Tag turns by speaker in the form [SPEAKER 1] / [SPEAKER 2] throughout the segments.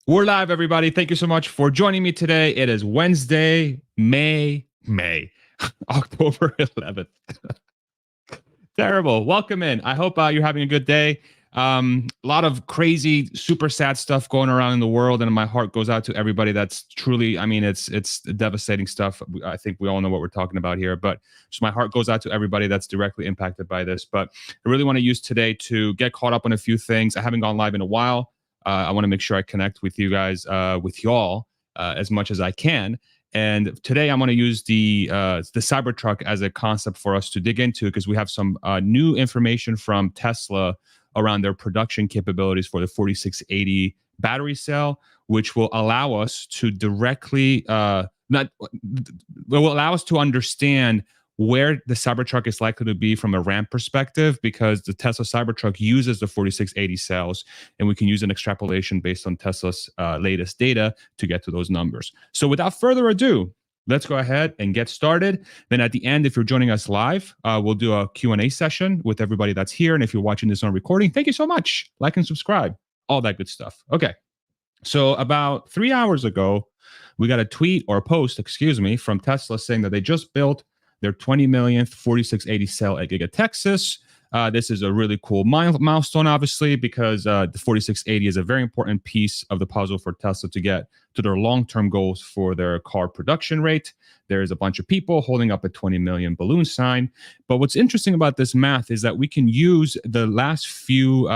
[SPEAKER 1] We're live, everybody. Thank you so much for joining me today. It is Wednesday, May, October 11th. Terrible. Welcome in. I hope you're having a good day. A lot of crazy, super sad stuff going around in the world, and my heart goes out to everybody that's truly, it's devastating stuff. I think we all know what we're talking about here, but just my heart goes out to everybody that's directly impacted by this. But I really want to use today to get caught up on a few things. I haven't gone live in a while. I want to make sure I connect with you guys, with y'all, as much as I can. And today I'm going to use the Cybertruck as a concept for us to dig into, because we have some new information from Tesla around their production capabilities for the 4680 battery cell, which will allow us to directly will allow us to understand where the Cybertruck is likely to be from a ramp perspective, because the Tesla Cybertruck uses the 4680 cells, and we can use an extrapolation based on Tesla's latest data to get to those numbers. So without further ado, let's go ahead and get started. Then at the end, if you're joining us live, we'll do a Q&A session with everybody that's here. And if you're watching this on recording, thank you so much. Like and subscribe, all that good stuff. Okay. So about 3 hours ago, we got a tweet or a post, from Tesla saying that they just built their 20 millionth 4680 cell at Giga, Texas. This is a really cool milestone, obviously, because the 4680 is a very important piece of the puzzle for Tesla to get to their long-term goals for their car production rate. There's a bunch of people holding up a 20 million balloon sign. But what's interesting about this math is that we can use the last few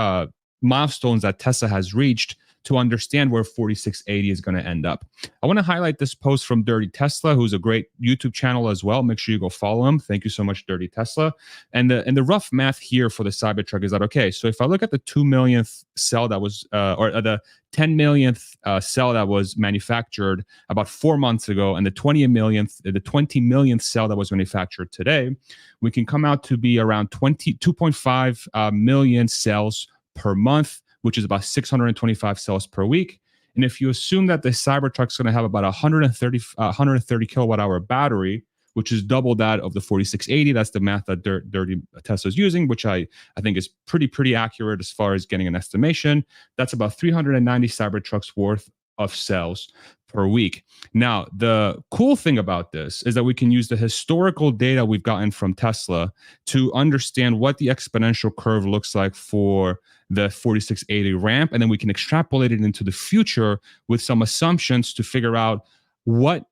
[SPEAKER 1] milestones that Tesla has reached to understand where 4680 is going to end up. I want to highlight this post from Dirty Tesla, who's a great YouTube channel as well. Make sure you go follow him. Thank you so much, Dirty Tesla. And the rough math here for the Cybertruck is that, okay, so if I look at the 2 millionth cell that was, or the 10 millionth cell that was manufactured about 4 months ago, and the 20 millionth cell that was manufactured today, we can come out to be around 2.5 million cells per month, which is about 625 cells per week. And if you assume that the Cybertruck's going to have about 130 kilowatt hour battery, which is double that of the 4680, that's the math that Dirty Tesla is using, which I think is pretty accurate as far as getting an estimation. That's about 390 Cybertrucks worth of cells per week. Now, the cool thing about this is that we can use the historical data we've gotten from Tesla to understand what the exponential curve looks like for the 4680 ramp, and then we can extrapolate it into the future with some assumptions to figure out what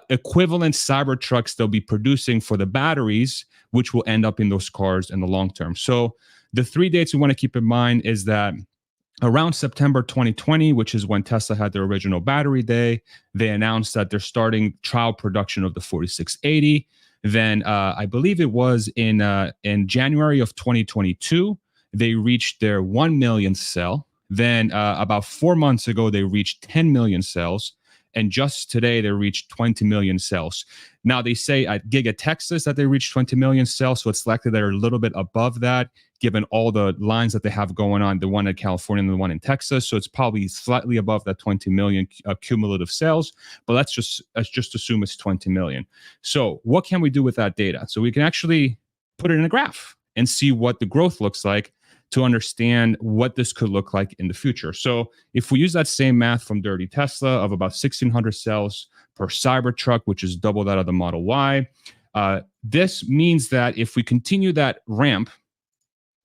[SPEAKER 1] equivalent Cybertrucks they'll be producing for the batteries, which will end up in those cars in the long term. So the 3 dates we want to keep in mind is that around September 2020, which is when Tesla had their original battery day, they announced that they're starting trial production of the 4680. Then I believe it was in January of 2022, they reached their 1 millionth cell. Then about 4 months ago, they reached 10 million cells. And just today, they reached 20 million cells. Now, they say at Giga, Texas, that they reached 20 million cells. So it's likely they're a little bit above that, given all the lines that they have going on, the one in California and the one in Texas. So it's probably slightly above that 20 million cumulative cells. But let's just assume it's 20 million. So what can we do with that data? So we can actually put it in a graph and see what the growth looks like to understand what this could look like in the future. So if we use that same math from Dirty Tesla of about 1,600 cells per Cybertruck, which is double that of the Model Y, this means that if we continue that ramp,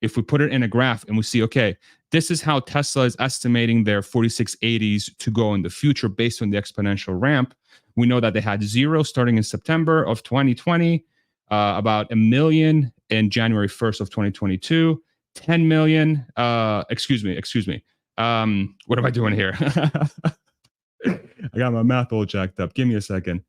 [SPEAKER 1] if we put it in a graph and we see, okay, this is how Tesla is estimating their 4680s to go in the future based on the exponential ramp. We know that they had 0 starting in September of 2020, about 1 million in January 1st of 2022, 10 million, excuse me. What am I doing here? I got my math all jacked up. Give me a second.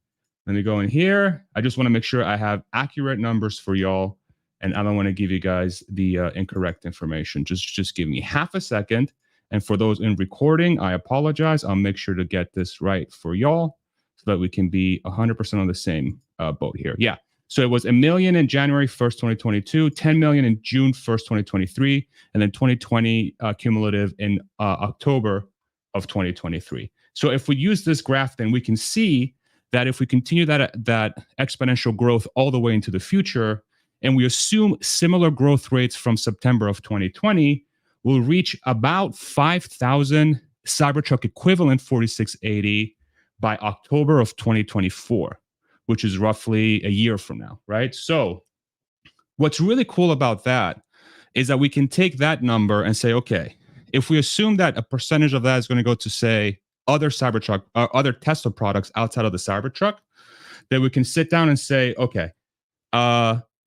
[SPEAKER 1] Let me go in here. I just want to make sure I have accurate numbers for y'all, and I don't want to give you guys the incorrect information. Just give me half a second. And for those in recording, I apologize. I'll make sure to get this right for y'all so that we can be 100% on the same boat here. Yeah. So it was 1 million in January 1st, 2022, 10 million in June 1st, 2023, and then 2020 cumulative in October of 2023. So if we use this graph, then we can see that if we continue that exponential growth all the way into the future, and we assume similar growth rates from September of 2020, we'll reach about 5,000 Cybertruck equivalent 4680 by October of 2024, which is roughly a year from now, right? So what's really cool about that is that we can take that number and say, okay, if we assume that a percentage of that is going to go to, say, other Cybertruck or other Tesla products outside of the Cybertruck, then we can sit down and say, okay,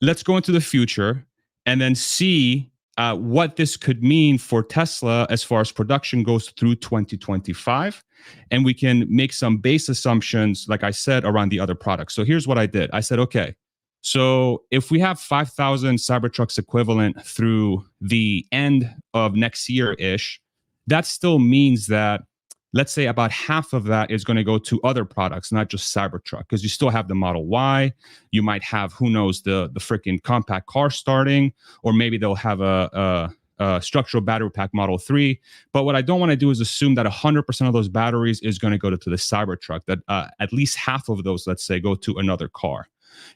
[SPEAKER 1] let's go into the future and then see what this could mean for Tesla as far as production goes through 2025. And we can make some base assumptions, like I said, around the other products. So here's what I did. I said, okay, so if we have 5,000 Cybertrucks equivalent through the end of next year-ish, that still means that, let's say, about half of that is going to go to other products, not just Cybertruck, because you still have the Model Y. You might have, who knows, the freaking compact car starting, or maybe they'll have a structural battery pack Model 3. But what I don't want to do is assume that 100% of those batteries is going to go to the Cybertruck, that at least half of those, let's say, go to another car.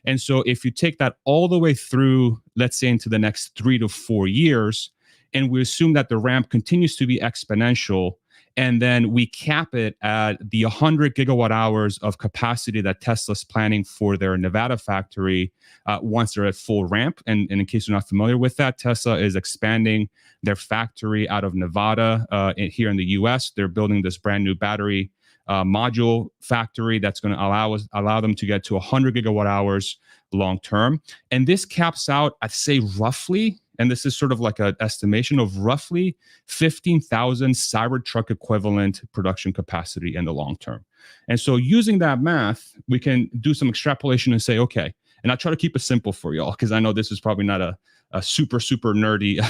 [SPEAKER 1] And so if you take that all the way through, let's say, into the next 3 to 4 years, and we assume that the ramp continues to be exponential, and then we cap it at the 100 gigawatt hours of capacity that Tesla's planning for their Nevada factory once they're at full ramp. And in case you're not familiar with that, Tesla is expanding their factory out of Nevada here in the US. They're building this brand new battery module factory that's going to allow them to get to 100 gigawatt hours long term. And this caps out, I'd say, roughly, and this is sort of like an estimation of roughly 15,000 Cybertruck equivalent production capacity in the long term. And so using that math, we can do some extrapolation and say, okay, and I'll try to keep it simple for y'all, because I know this is probably not a super, super nerdy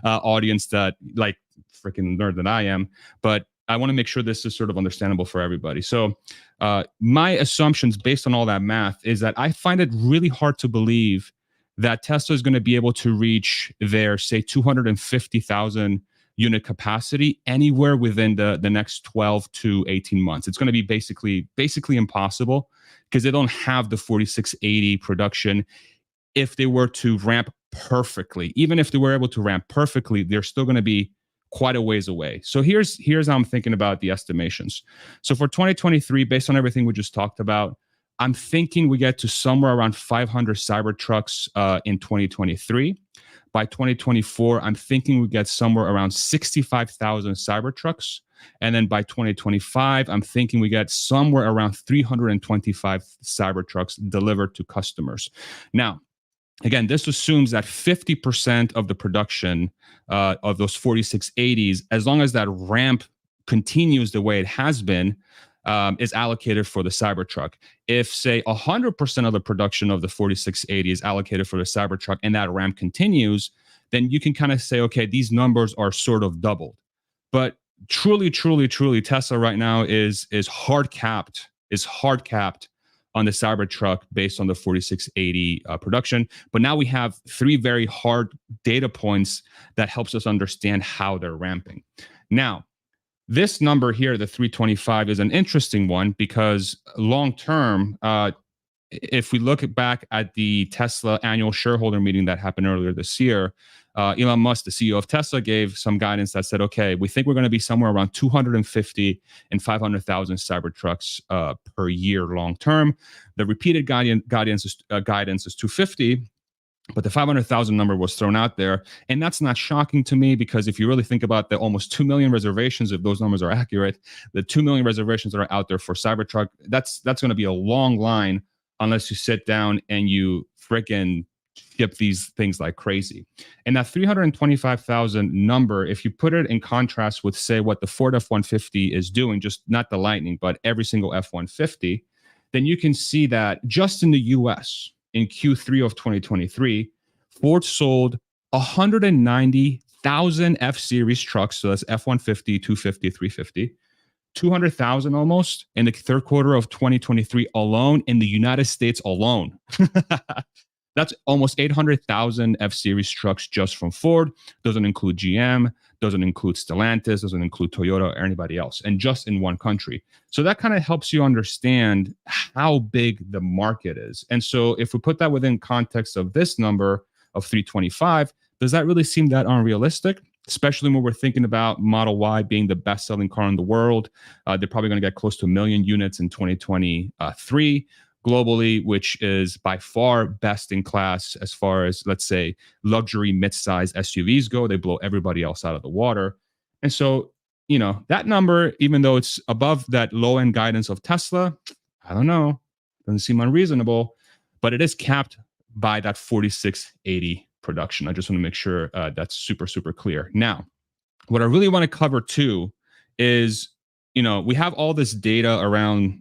[SPEAKER 1] audience that like freaking nerd than I am, but I want to make sure this is sort of understandable for everybody. So my assumptions based on all that math is that I find it really hard to believe that Tesla is going to be able to reach their, say, 250,000 unit capacity anywhere within the next 12 to 18 months. It's going to be basically impossible, because they don't have the 4680 production. If they were to ramp perfectly, even if they were able to ramp perfectly, they're still going to be quite a ways away. So here's how I'm thinking about the estimations. So for 2023, based on everything we just talked about, I'm thinking we get to somewhere around 500 Cybertrucks in 2023. By 2024, I'm thinking we get somewhere around 65,000 Cybertrucks. And then by 2025, I'm thinking we get somewhere around 325 Cybertrucks delivered to customers. Now, again, this assumes that 50% of the production of those 4680s, as long as that ramp continues the way it has been, is allocated for the Cybertruck. If, say, 100% of the production of the 4680 is allocated for the Cybertruck and that ramp continues, then you can kind of say, okay, these numbers are sort of doubled. But truly, Tesla right now is hard capped on the Cybertruck based on the 4680 production. But now we have 3 very hard data points that helps us understand how they're ramping. Now, this number here, the 325, is an interesting one because long term, if we look back at the Tesla annual shareholder meeting that happened earlier this year, Elon Musk, the CEO of Tesla, gave some guidance that said, okay, we think we're going to be somewhere around 250 and 500,000 Cybertrucks per year long term. The repeated guidance is 250. But the 500,000 number was thrown out there. And that's not shocking to me, because if you really think about the almost 2 million reservations, if those numbers are accurate, the 2 million reservations that are out there for Cybertruck, that's going to be a long line unless you sit down and you freaking ship these things like crazy. And that 325,000 number, if you put it in contrast with, say, what the Ford F-150 is doing, just not the Lightning, but every single F-150, then you can see that just in the US, in Q3 of 2023, Ford sold 190,000 F-Series trucks, so that's F-150, 250, 350, 200,000 almost in the third quarter of 2023 alone in the United States alone. That's almost 800,000 F-Series trucks just from Ford. Doesn't include GM, doesn't include Stellantis, doesn't include Toyota or anybody else, and just in one country. So that kind of helps you understand how big the market is. And so if we put that within context of this number of 325, does that really seem that unrealistic? especially when we're thinking about Model Y being the best-selling car in the world. They're probably going to get close to 1 million units in 2023 globally, which is by far best in class as far as, let's say, luxury mid-size SUVs go. They blow everybody else out of the water. And so, that number, even though it's above that low-end guidance of Tesla, I don't know, doesn't seem unreasonable, but it is capped by that 4680 production. I just want to make sure that's super, super clear. Now, what I really want to cover too is, we have all this data around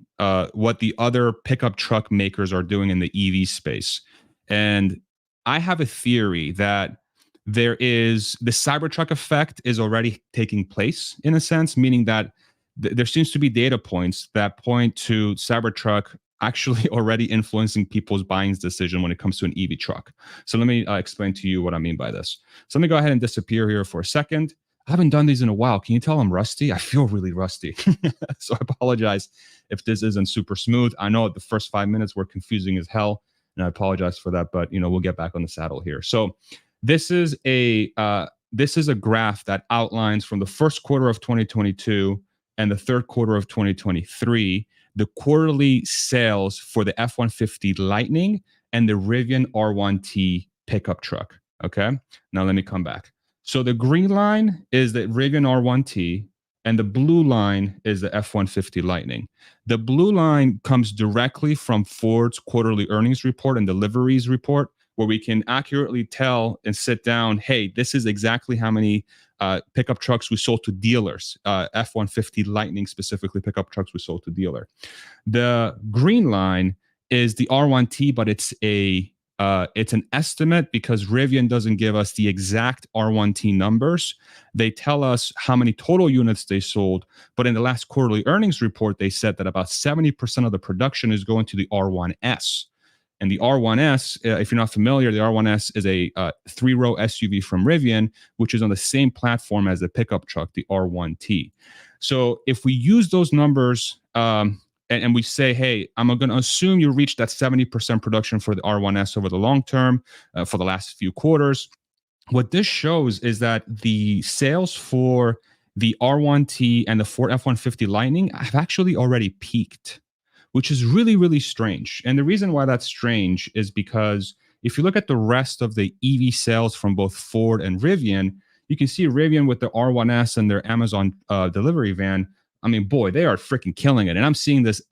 [SPEAKER 1] what the other pickup truck makers are doing in the EV space. And I have a theory that there is the Cybertruck effect is already taking place in a sense, meaning that there seems to be data points that point to Cybertruck actually already influencing people's buying decision when it comes to an EV truck. So let me explain to you what I mean by this. So let me go ahead and disappear here for a second. I haven't done these in a while. Can you tell I'm rusty? I feel really rusty. So I apologize if this isn't super smooth. I know the first 5 minutes were confusing as hell, and I apologize for that, but we'll get back on the saddle here. So this is a graph that outlines from the first quarter of 2022 and the third quarter of 2023 the quarterly sales for the F-150 Lightning and the Rivian R1T pickup truck. Okay, now let me come back. So the green line is the Rivian R1T, and the blue line is the F-150 Lightning. The blue line comes directly from Ford's quarterly earnings report and deliveries report, where we can accurately tell and sit down, hey, this is exactly how many pickup trucks we sold to dealers, F-150 Lightning specifically pickup trucks we sold to dealer. The green line is the R1T, but it's an estimate because Rivian doesn't give us the exact R1T numbers. They tell us how many total units they sold, but in the last quarterly earnings report, they said that about 70% of the production is going to the R1S. And the R1S, if you're not familiar, the R1S is a 3-row SUV from Rivian, which is on the same platform as the pickup truck, the R1T. So if we use those numbers and we say, hey, I'm going to assume you reached that 70% production for the R1S over the long term for the last few quarters, what this shows is that the sales for the R1T and the Ford F-150 Lightning have actually already peaked, which is really, really strange. And the reason why that's strange is because if you look at the rest of the EV sales from both Ford and Rivian, you can see Rivian with the R1S and their Amazon delivery van. I mean, boy, they are freaking killing it. And I'm seeing this this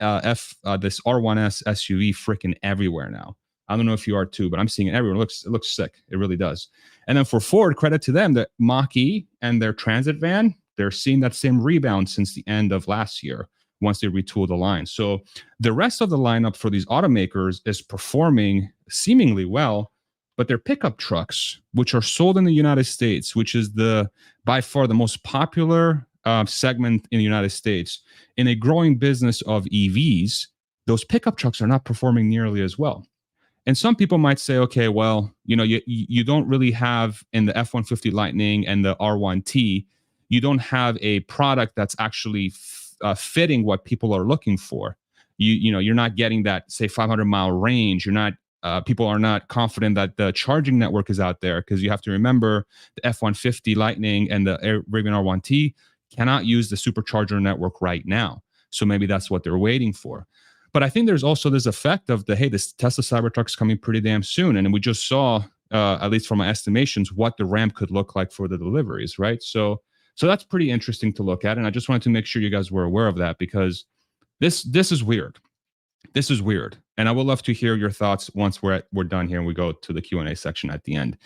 [SPEAKER 1] R1S SUV freaking everywhere now. I don't know if you are too, but I'm seeing it everywhere. It looks sick. It really does. And then for Ford, credit to them, the Mach-E and their Transit van, they're seeing that same rebound since the end of last year, once they retool the line. So the rest of the lineup for these automakers is performing seemingly well, but their pickup trucks, which are sold in the United States, which is by far the most popular segment in the United States, in a growing business of EVs, those pickup trucks are not performing nearly as well. And some people might say, okay, well, you don't really have in the F-150 Lightning and the R1T, you don't have a product that's actually fitting what people are looking for. You're not getting that, say, 500-mile range. You're not. People are not confident that the charging network is out there, because you have to remember the F-150 Lightning and the Rivian R1T cannot use the supercharger network right now. So maybe that's what they're waiting for. But I think there's also this effect of this Tesla Cybertruck's coming pretty damn soon, and we just saw, at least from my estimations, what the ramp could look like for the deliveries, right? So that's pretty interesting to look at, and I just wanted to make sure you guys were aware of that, because this is weird. This is weird, and I would love to hear your thoughts once we're done here and we go to the Q&A section at the end.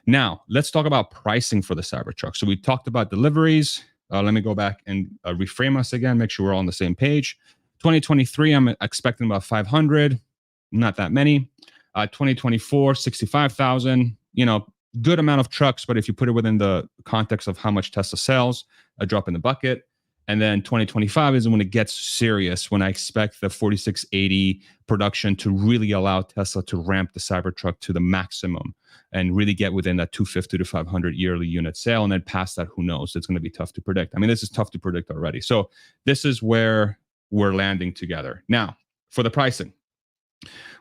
[SPEAKER 1] Now, let's talk about pricing for the Cybertruck. So we talked about deliveries. Let me go back and reframe us again, make sure we're all on the same page. 2023, I'm expecting about 500, not that many. 2024, 65,000. Good amount of trucks, but if you put it within the context of how much Tesla sells, a drop in the bucket. And then 2025 is when it gets serious, when I expect the 4680 production to really allow Tesla to ramp the Cybertruck to the maximum and really get within that 250 to 500 yearly unit sale. And then past that, who knows? It's going to be tough to predict. I mean, this is tough to predict already. So this is where we're landing together. Now, for the pricing,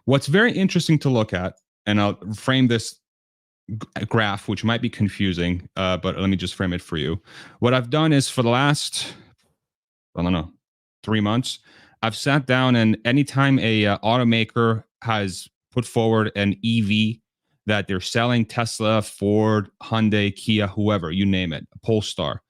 [SPEAKER 1] what's very interesting to look at, and I'll frame this graph, which might be confusing, but let me just frame it for you. What I've done is for the last, I don't know, 3 months, I've sat down, and anytime a automaker has put forward an EV that they're selling, Tesla, Ford, Hyundai, Kia, whoever, you name it, Polestar,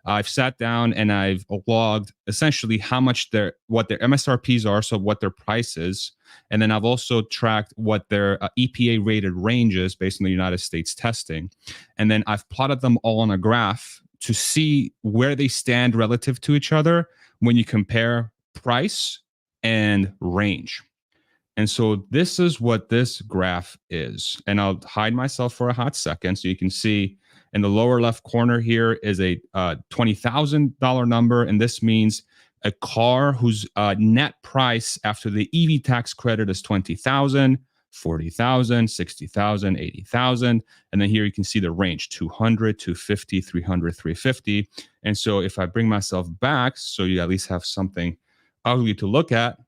[SPEAKER 1] I've sat down and I've logged essentially how much what their MSRPs are, so what their price is, and then I've also tracked what their EPA rated range is based on the United States testing, and then I've plotted them all on a graph to see where they stand relative to each other when you compare price and range. And so this is what this graph is. And I'll hide myself for a hot second so you can see in the lower left corner here is a $20,000 number. And this means a car whose net price after the EV tax credit is $20,000, $40,000, $60,000, $80,000. And then here you can see the range, $200, $250, $300, $350. And so if I bring myself back, so you at least have something ugly to look at,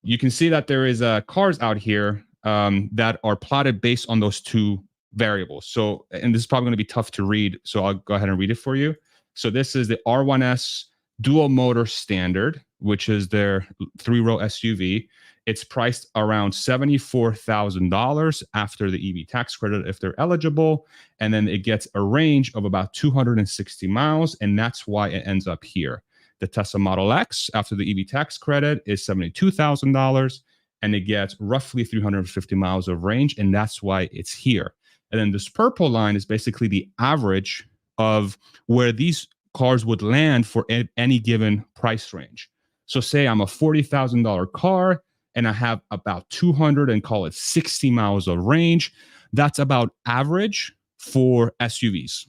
[SPEAKER 1] you can see that there is cars out here that are plotted based on those two variables. So, and this is probably going to be tough to read, so I'll go ahead and read it for you. So this is the R1S dual motor standard, which is their 3-row SUV. It's priced around $74,000 after the EV tax credit if they're eligible. And then it gets a range of about 260 miles, and that's why it ends up here. The Tesla Model X, after the EV tax credit, is $72,000, and it gets roughly 350 miles of range, and that's why it's here. And then this purple line is basically the average of where these cars would land for any given price range. So say I'm a $40,000 car, and I have about 200 and call it 60 miles of range. That's about average for SUVs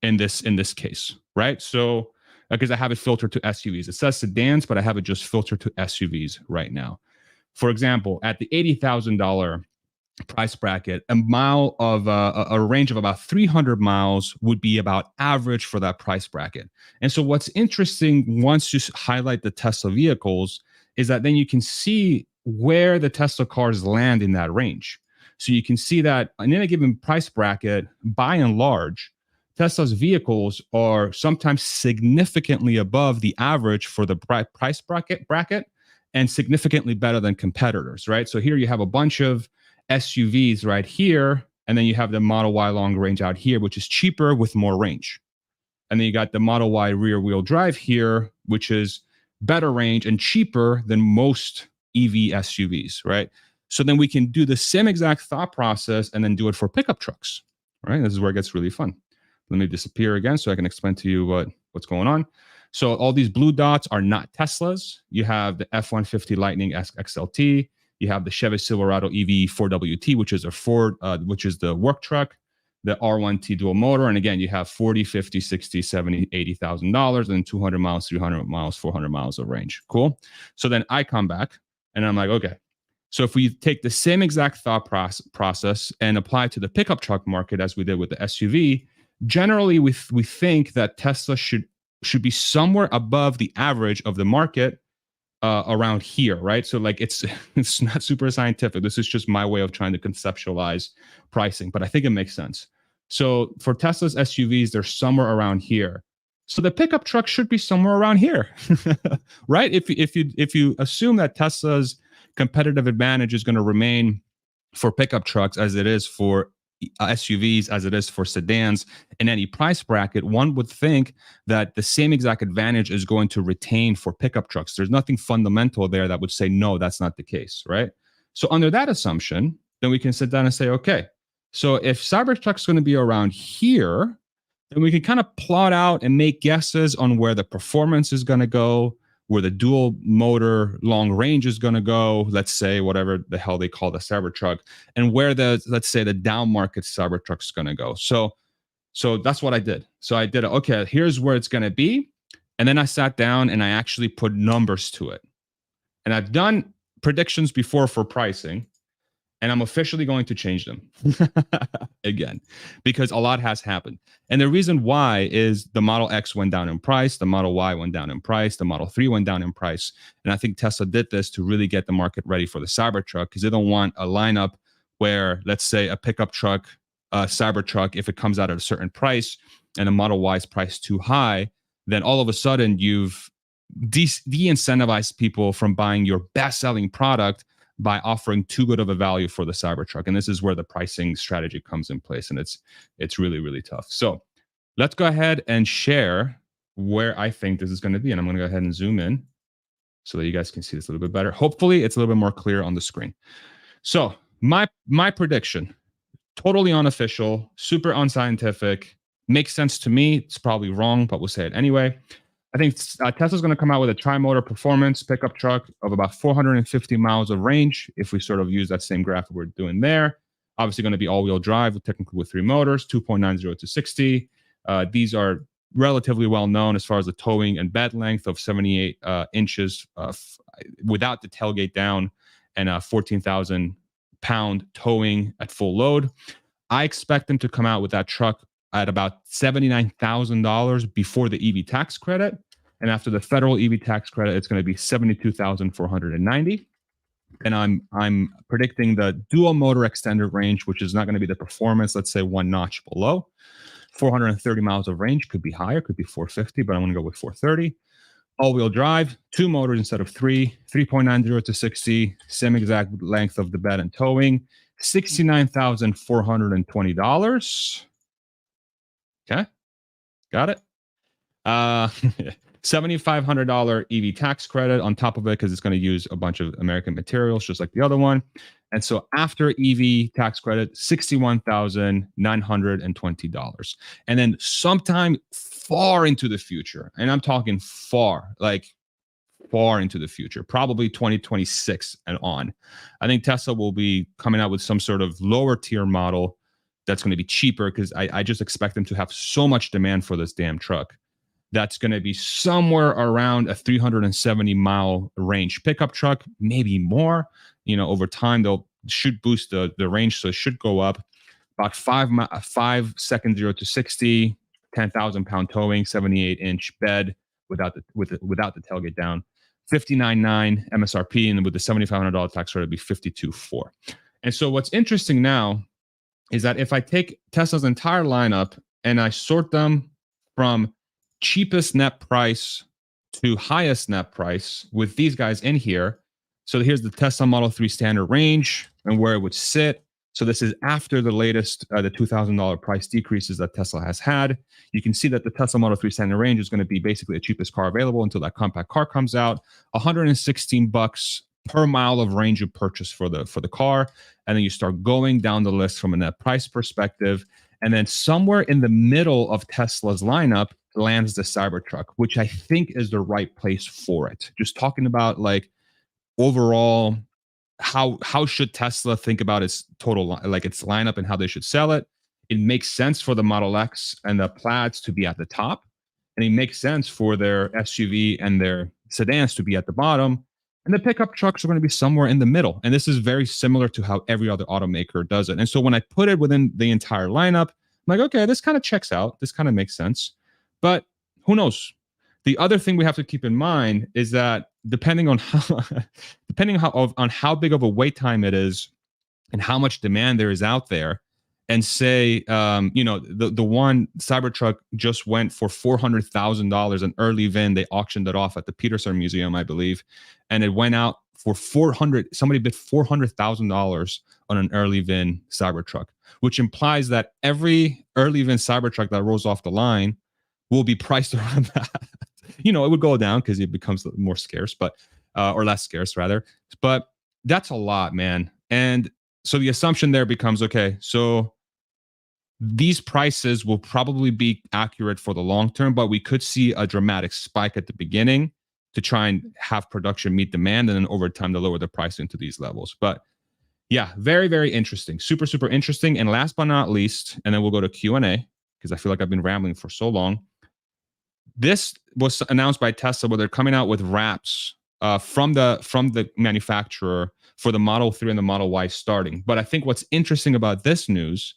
[SPEAKER 1] in this case, right? So because I have it filtered to SUVs. It says sedans, but I have it just filtered to SUVs right now. For example, at the $80,000 price bracket, a mile of a range of about 300 miles would be about average for that price bracket. And so what's interesting once you highlight the Tesla vehicles is that then you can see where the Tesla cars land in that range. So you can see that in a given price bracket, by and large, Tesla's vehicles are sometimes significantly above the average for the price bracket and significantly better than competitors, right? So here you have a bunch of SUVs right here, and then you have the Model Y long range out here, which is cheaper with more range. And then you got the Model Y rear wheel drive here, which is better range and cheaper than most EV SUVs, right? So then we can do the same exact thought process and then do it for pickup trucks, right? This is where it gets really fun. Let me disappear again so I can explain to you what's going on. So all these blue dots are not Teslas. You have the F-150 Lightning XLT. You have the Chevy Silverado EV 4WT, which is a Ford, which is the work truck, the R1T dual motor. And again, you have 40, 50, 60, 70, $80,000 and 200 miles, 300 miles, 400 miles of range. Cool. So then I come back and I'm like, okay, so if we take the same exact thought process and apply it to the pickup truck market as we did with the SUV, generally we think that Tesla should be somewhere above the average of the market around here, right? So like it's not super scientific. This is just my way of trying to conceptualize pricing, but I think it makes sense. So for Tesla's SUVs, they're somewhere around here. So the pickup truck should be somewhere around here, right? If you assume that Tesla's competitive advantage is going to remain for pickup trucks as it is for SUVs, as it is for sedans in any price bracket, one would think that the same exact advantage is going to retain for pickup trucks. There's nothing fundamental there that would say, no, that's not the case, right? So under that assumption, then we can sit down and say, okay, so if Cybertruck's going to be around here, then we can kind of plot out and make guesses on where the performance is going to go, where the dual motor long range is going to go, let's say whatever the hell they call the Cybertruck, and where the, let's say the down market Cybertruck is going to go. So that's what I did. So I did, okay, here's where it's going to be. And then I sat down and I actually put numbers to it. And I've done predictions before for pricing, and I'm officially going to change them again, because a lot has happened. And the reason why is the Model X went down in price, the Model Y went down in price, the Model 3 went down in price. And I think Tesla did this to really get the market ready for the Cybertruck, because they don't want a lineup where, let's say, a pickup truck Cybertruck, if it comes out at a certain price and a Model Y is priced too high, then all of a sudden you've de-incentivized people from buying your best-selling product by offering too good of a value for the Cybertruck. And this is where the pricing strategy comes in place, and it's really, really tough. So let's go ahead and share where I think this is going to be. And I'm going to go ahead and zoom in so that you guys can see this a little bit better. Hopefully it's a little bit more clear on the screen. So my prediction, totally unofficial, super unscientific, makes sense to me. It's probably wrong, but we'll say it anyway. I think Tesla's going to come out with a tri-motor performance pickup truck of about 450 miles of range. If we sort of use that same graph we're doing there, obviously going to be all-wheel drive, technically with 3 motors, 2.90 to 60. These are relatively well known as far as the towing and bed length of 78 inches without the tailgate down, and 14,000 pound towing at full load. I expect them to come out with that truck at about $79,000 before the EV tax credit. And after the federal EV tax credit, it's going to be $72,490. And I'm predicting the dual motor extended range, which is not going to be the performance, let's say 1 notch below. 430 miles of range, could be higher, could be 450, but I'm going to go with 430. All-wheel drive, 2 motors instead of 3, 3.90 to 60, same exact length of the bed and towing, $69,420. Okay, got it. $7,500 EV tax credit on top of it because it's going to use a bunch of American materials, just like the other one. And so after EV tax credit, $61,920. And then sometime far into the future, and I'm talking far, like far into the future, probably 2026 and on, I think Tesla will be coming out with some sort of lower tier model that's going to be cheaper, because I just expect them to have so much demand for this damn truck. That's going to be somewhere around a 370 mile range pickup truck, maybe more. You know, over time they'll should boost the range, so it should go up about 5 seconds 0 to 60, 10,000 pound towing, 78 inch bed without the tailgate down, 59.9 MSRP, and with the $7,500 tax credit, it'd be 52.4. And so what's interesting now is that if I take Tesla's entire lineup and I sort them from cheapest net price to highest net price with these guys in here. So here's the Tesla Model 3 standard range and where it would sit. So this is after the latest, the $2,000 price decreases that Tesla has had. You can see that the Tesla Model 3 standard range is going to be basically the cheapest car available until that compact car comes out. $116 per mile of range you purchase for the car. And then you start going down the list from a net price perspective. And then somewhere in the middle of Tesla's lineup lands the Cybertruck, which I think is the right place for it. Just talking about like overall, how should Tesla think about its total, like its lineup and how they should sell it. It makes sense for the Model X and the Plaids to be at the top, and it makes sense for their SUV and their sedans to be at the bottom. And the pickup trucks are going to be somewhere in the middle. And this is very similar to how every other automaker does it. And so when I put it within the entire lineup, I'm like, okay, this kind of checks out. This kind of makes sense. But who knows? The other thing we have to keep in mind is that depending on how big of a wait time it is and how much demand there is out there, and say, the one Cybertruck just went for $400,000 an early VIN. They auctioned it off at the Peterson Museum, I believe, and it went out for somebody bid $400,000 on an early VIN Cybertruck, which implies that every early VIN Cybertruck that rolls off the line will be priced around that. It would go down because it becomes more scarce, or less scarce rather. But that's a lot, man. And so the assumption there becomes, okay, so these prices will probably be accurate for the long term, but we could see a dramatic spike at the beginning to try and have production meet demand, and then over time to lower the price into these levels. But yeah, very, very interesting. Super, super interesting. And last but not least, and then we'll go to Q&A because I feel like I've been rambling for so long. This was announced by Tesla where they're coming out with wraps from the manufacturer for the Model 3 and the Model Y starting. But I think what's interesting about this news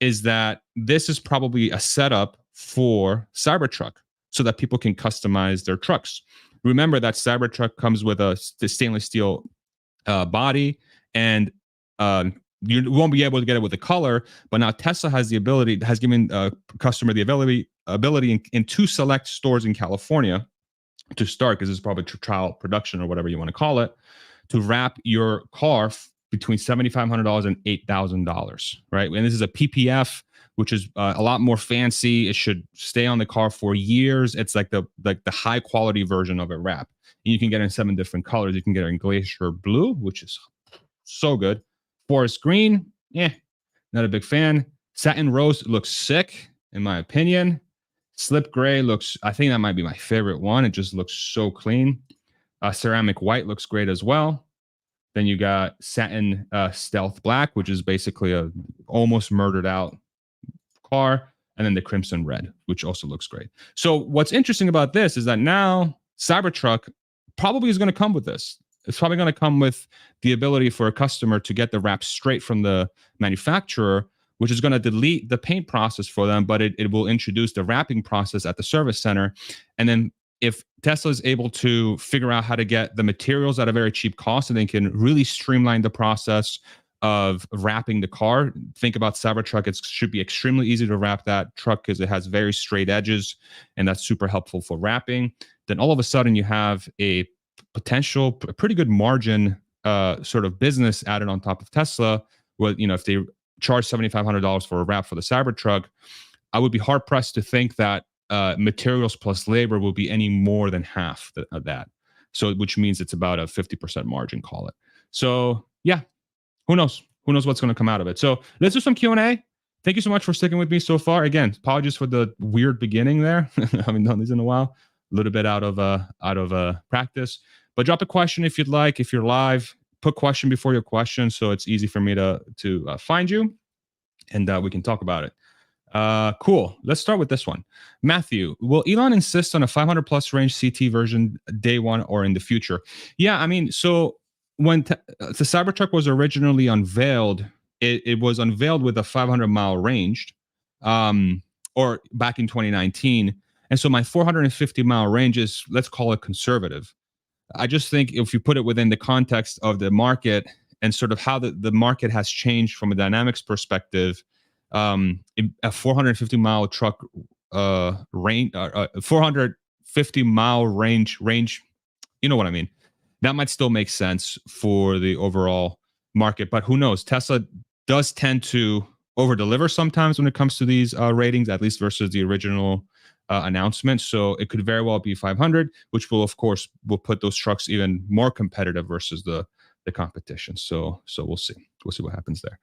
[SPEAKER 1] is that this is probably a setup for Cybertruck so that people can customize their trucks. Remember that Cybertruck comes with a stainless steel body and you won't be able to get it with the color, but now Tesla has given customer the ability in 2 select stores in California to start, because this is probably trial production or whatever you want to call it, to wrap your car between $7,500 and $8,000, right? And this is a PPF, which is a lot more fancy. It should stay on the car for years. It's like the high quality version of a wrap. And you can get it in 7 different colors. You can get it in glacier blue, which is so good. Forest green, not a big fan. Satin rose looks sick, in my opinion. Slip gray looks, I think that might be my favorite one. It just looks so clean. Ceramic white looks great as well. Then you got satin stealth black, which is basically a almost murdered out car. And then the crimson red, which also looks great. So what's interesting about this is that now Cybertruck probably is going to come with this. It's probably going to come with the ability for a customer to get the wrap straight from the manufacturer, which is going to delete the paint process for them, but it will introduce the wrapping process at the service center. And then if Tesla is able to figure out how to get the materials at a very cheap cost, and they can really streamline the process of wrapping the car. Think about Cybertruck. It should be extremely easy to wrap that truck because it has very straight edges, and that's super helpful for wrapping. Then all of a sudden you have a pretty good margin sort of business added on top of Tesla. Well, if they charge $7,500 for a wrap for the Cybertruck, I would be hard pressed to think that materials plus labor will be any more than half of that. So, which means it's about a 50% margin, call it. So, yeah, who knows? Who knows what's going to come out of it? So, let's do some Q&A. Thank you so much for sticking with me so far. Again, apologies for the weird beginning there. I haven't done this in a while. A little bit out of practice. But drop a question if you'd like. If you're live, put question before your question, so it's easy for me to find you, and we can talk about it. Cool. Let's start with this one. Matthew, will Elon insist on a 500 plus range CT version day one or in the future? Yeah, I mean, so when the Cybertruck was originally unveiled, it was unveiled with a 500-mile range, or back in 2019. And so my 450-mile range is, let's call it conservative. I just think if you put it within the context of the market and sort of how the market has changed from a dynamics perspective, a 450-mile truck range, 450-mile range, you know what I mean? That might still make sense for the overall market, but who knows? Tesla does tend to over-deliver sometimes when it comes to these ratings, at least versus the original announcement. So it could very well be 500, which will, of course, will put those trucks even more competitive versus the competition. So we'll see. We'll see what happens there.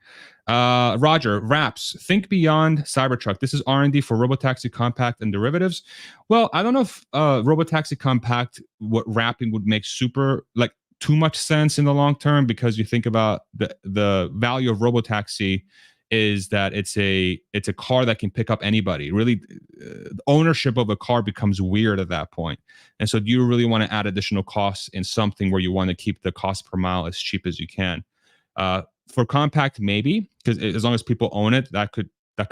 [SPEAKER 1] Roger, Wraps, think beyond Cybertruck. This is R&D for Robotaxi Compact and derivatives. Well, I don't know if Robotaxi Compact, what wrapping would make too much sense in the long term, because you think about the value of Robotaxi is that it's a car that can pick up anybody. Really, ownership of a car becomes weird at that point. And so do you really want to add additional costs in something where you want to keep the cost per mile as cheap as you can? For compact, maybe, because as long as people own it, that could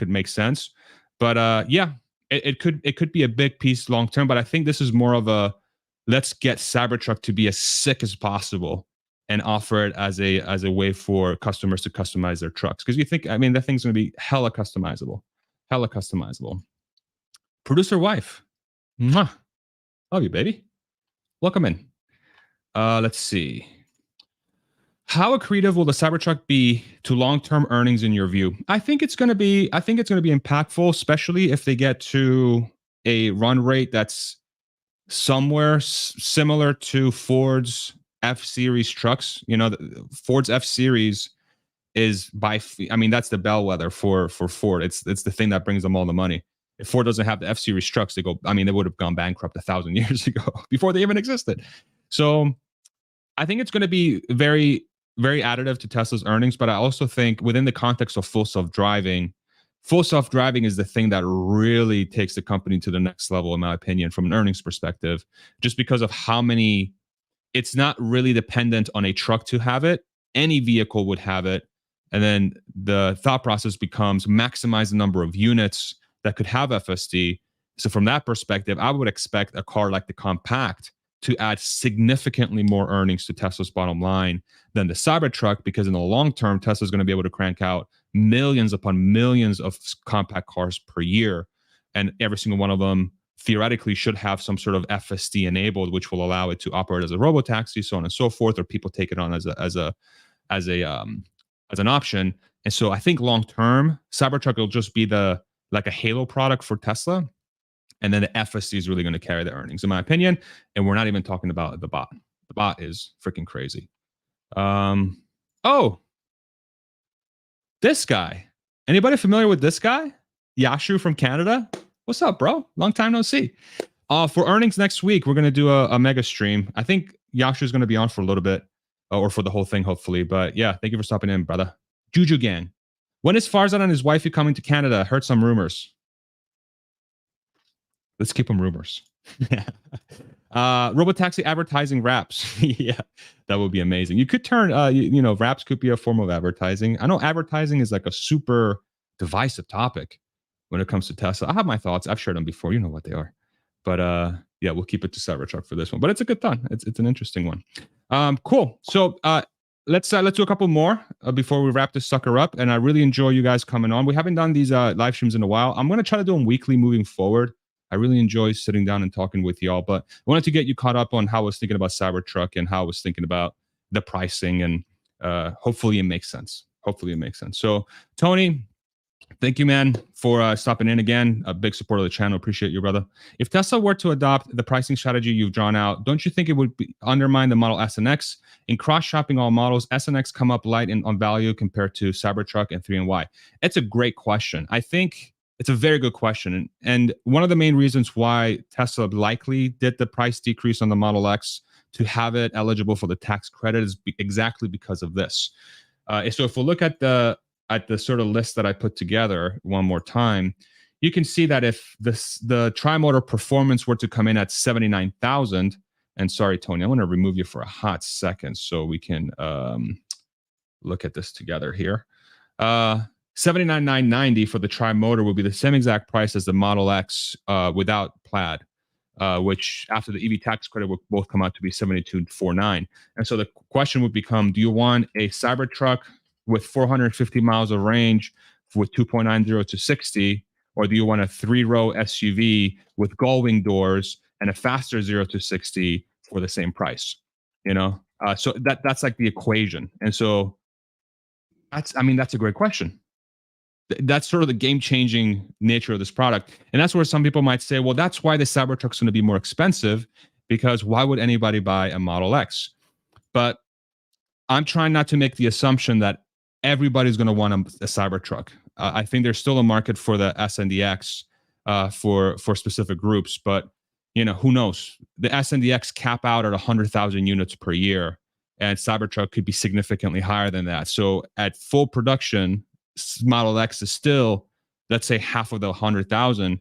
[SPEAKER 1] make sense. But yeah, it could be a big piece long term. But I think this is more of a, let's get Cybertruck to be as sick as possible and offer it as a way for customers to customize their trucks. Because you think, I mean, that thing's going to be hella customizable. Producer wife. Mwah. Love you, baby. Welcome in. Let's see. How accretive will the Cybertruck be to long-term earnings in your view? I think it's going to be impactful, especially if they get to a run rate that's somewhere similar to Ford's F-Series trucks. Ford's F-Series is that's the bellwether for Ford. It's the thing that brings them all the money. If Ford doesn't have the F-Series trucks, they would have gone bankrupt 1,000 years ago before they even existed. So I think it's going to be very, very additive to Tesla's earnings. But I also think within the context of full self-driving is the thing that really takes the company to the next level, in my opinion, from an earnings perspective, just because of how many. It's not really dependent on a truck to have it. Any vehicle would have it. And then the thought process becomes maximize the number of units that could have FSD. So from that perspective, I would expect a car like the Compact to add significantly more earnings to Tesla's bottom line than the Cybertruck, because in the long term, Tesla's going to be able to crank out millions upon millions of compact cars per year. And every single one of them theoretically should have some sort of FSD enabled, which will allow it to operate as a robotaxi, so on and so forth, or people take it on as an option. And so I think long term, Cybertruck will just be like a halo product for Tesla. And then the FSD is really going to carry the earnings, in my opinion. And we're not even talking about the bot. The bot is freaking crazy. Oh, this guy. Anybody familiar with this guy? Yashu from Canada. What's up, bro? Long time no see. For earnings next week, we're going to do a mega stream. I think Yashu is going to be on for a little bit, or for the whole thing, hopefully. But yeah, thank you for stopping in, brother. Juju Gang. When is Farzad and his wifey coming to Canada? Heard some rumors. Let's keep them rumors. Robotaxi advertising wraps. Yeah, that would be amazing. You could turn, wraps could be a form of advertising. I know advertising is like a super divisive topic when it comes to Tesla. I have my thoughts. I've shared them before. You know what they are. But yeah, we'll keep it to Cybertruck for this one. But it's a good thought. It's an interesting one. Cool. So let's do a couple more before we wrap this sucker up. And I really enjoy you guys coming on. We haven't done these live streams in a while. I'm going to try to do them weekly moving forward. I really enjoy sitting down and talking with y'all, but I wanted to get you caught up on how I was thinking about Cybertruck and how I was thinking about the pricing, and hopefully it makes sense. Hopefully it makes sense. So Tony, thank you, man, for stopping in again. A big supporter of the channel. Appreciate you, brother. If Tesla were to adopt the pricing strategy you've drawn out, don't you think it would undermine the Model S and X? In cross-shopping all models, S and X come up light on value compared to Cybertruck and 3 and Y. It's a great question. I think it's a very good question. And one of the main reasons why Tesla likely did the price decrease on the Model X to have it eligible for the tax credit is exactly because of this. So if we look at the sort of list that I put together one more time, you can see that if the tri-motor performance were to come in at 79,000, and sorry, Tony, I want to remove you for a hot second so we can look at this together here. 79,990 for the tri-motor would be the same exact price as the Model X without Plaid, which after the EV tax credit would both come out to be 72,490. And so the question would become, do you want a Cybertruck with 450 miles of range with 2.90 to 60, or do you want a 3-row SUV with gull-wing doors and a faster 0 to 60 for the same price? So that's like the equation. And so that's a great question. That's sort of the game-changing nature of this product. And that's where some people might say, well, that's why the Cybertruck's going to be more expensive, because why would anybody buy a Model X? But I'm trying not to make the assumption that everybody's going to want a Cybertruck. I think there's still a market for the S and the X for specific groups, but who knows? The S and the X cap out at 100,000 units per year, and Cybertruck could be significantly higher than that. So at full production, Model X is still, let's say, half of the 100,000.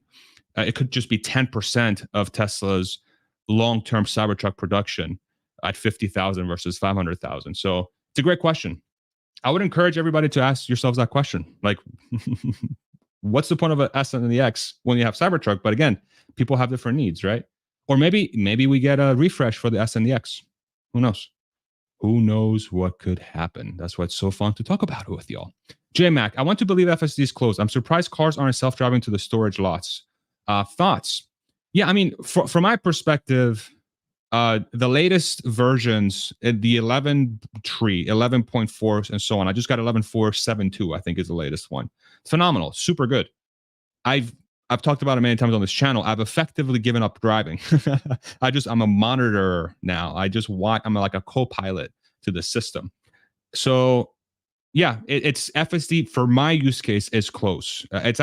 [SPEAKER 1] It could just be 10% of Tesla's long-term Cybertruck production at 50,000 versus 500,000. So it's a great question. I would encourage everybody to ask yourselves that question. Like, what's the point of an S and the X when you have Cybertruck? But again, people have different needs, right? Or maybe we get a refresh for the S and the X. Who knows? Who knows what could happen? That's why it's so fun to talk about it with y'all. J-Mac, I want to believe FSD is closed. I'm surprised cars aren't self-driving to the storage lots. Thoughts? Yeah, I mean, from my perspective, the latest versions, the 11.4, and so on. I just got 11.4.7.2, I think is the latest one. It's phenomenal, super good. I've talked about it many times on this channel. I've effectively given up driving. I'm a monitor now. I'm like a co-pilot to the system. So yeah, it's FSD for my use case is close. It's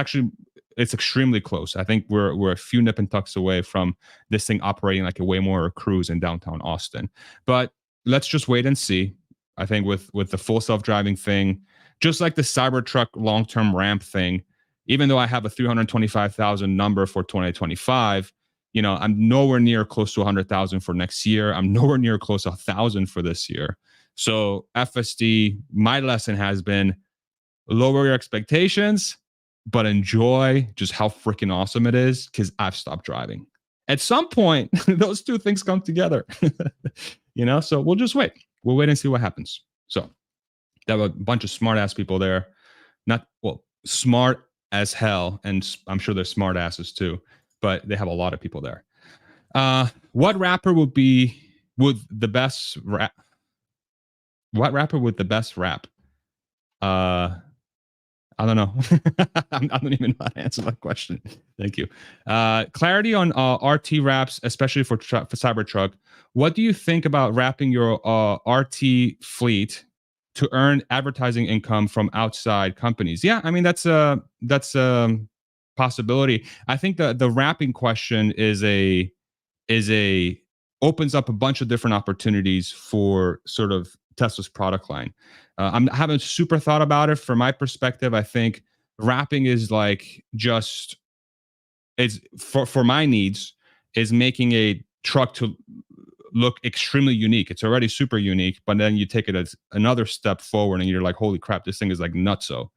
[SPEAKER 1] extremely close. I think we're a few nip and tucks away from this thing operating like a Waymo or a Cruise in downtown Austin. But let's just wait and see. I think with the full self-driving thing, just like the Cybertruck long-term ramp thing, even though I have a 325,000 number for 2025, I'm nowhere near close to 100,000 for next year. I'm nowhere near close to 1,000 for this year. So FSD, my lesson has been lower your expectations, but enjoy just how freaking awesome it is, because I've stopped driving. at some point, those two things come together. So we'll just wait. We'll wait and see what happens. So there were a bunch of smart ass people there. Smart as hell, and I'm sure they're smart asses too, but they have a lot of people there. What rapper would the best rap? What rapper with the best rap? I don't know. I don't even know how to answer that question. Thank you. Clarity on RT wraps, especially for Cybertruck. What do you think about wrapping your RT fleet to earn advertising income from outside companies? Yeah, I mean that's a possibility. I think the wrapping question is a opens up a bunch of different opportunities for sort of Tesla's product line. I haven't super thought about it. From my perspective, I think wrapping is like just it's for my needs is making a truck to look extremely unique. It's already super unique, but then you take it as another step forward and you're like, holy crap, this thing is like nutso.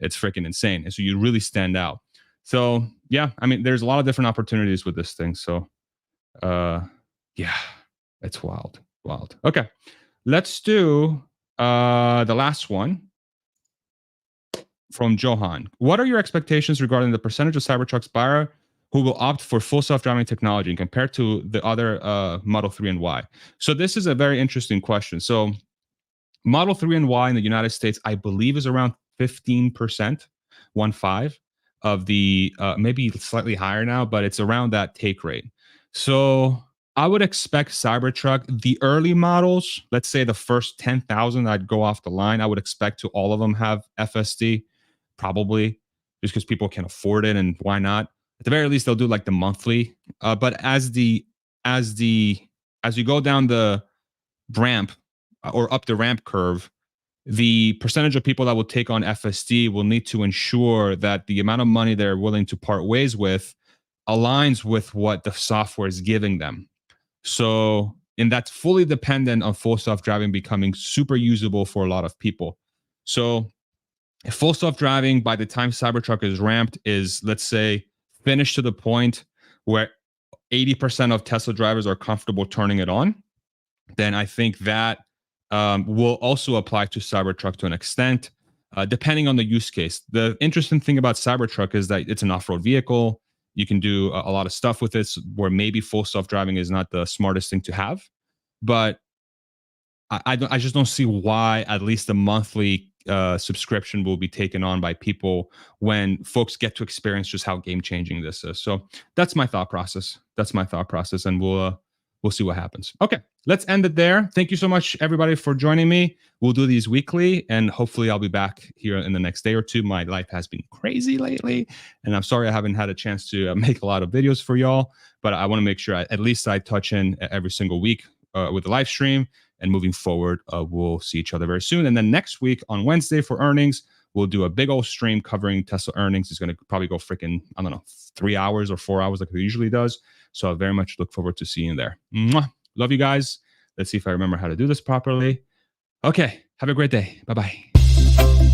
[SPEAKER 1] It's freaking insane. And so you really stand out. So yeah, I mean, there's a lot of different opportunities with this thing. So yeah, it's wild. Okay, let's do the last one from Johan. What are your expectations regarding the percentage of Cybertruck's buyer who will opt for full self-driving technology compared to the other Model 3 and Y? So this is a very interesting question. So Model 3 and Y in the United States, I believe, is around 15%, 1.5 of the, maybe slightly higher now, but it's around that take rate. So I would expect Cybertruck, the early models, let's say the first 10,000 I'd go off the line, I would expect to all of them have FSD, probably, just because people can afford it, and why not? At the very least, they'll do like the monthly. But as you go down the ramp or up the ramp curve, the percentage of people that will take on FSD will need to ensure that the amount of money they're willing to part ways with aligns with what the software is giving them. So, and that's fully dependent on full self-driving becoming super usable for a lot of people. So if full self-driving by the time Cybertruck is ramped is, let's say, finished to the point where 80% of Tesla drivers are comfortable turning it on, then I think that will also apply to Cybertruck to an extent, depending on the use case. The interesting thing about Cybertruck is that it's an off-road vehicle. You can do a lot of stuff with this where maybe full self-driving is not the smartest thing to have. But I just don't see why at least a monthly subscription will be taken on by people when folks get to experience just how game-changing this is. So that's my thought process. And we'll see what happens. Okay, let's end it there. Thank you so much, everybody, for joining me. We'll do these weekly, and hopefully I'll be back here in the next day or two. My life has been crazy lately, and I'm sorry I haven't had a chance to make a lot of videos for y'all, but I want to make sure at least I touch in every single week with the live stream, and moving forward, we'll see each other very soon. And then next week on Wednesday for earnings, we'll do a big old stream covering Tesla earnings. It's going to probably go freaking, 3 hours or 4 hours like it usually does. So I very much look forward to seeing you there. Mwah. Love you guys. Let's see if I remember how to do this properly. Okay. Have a great day. Bye-bye.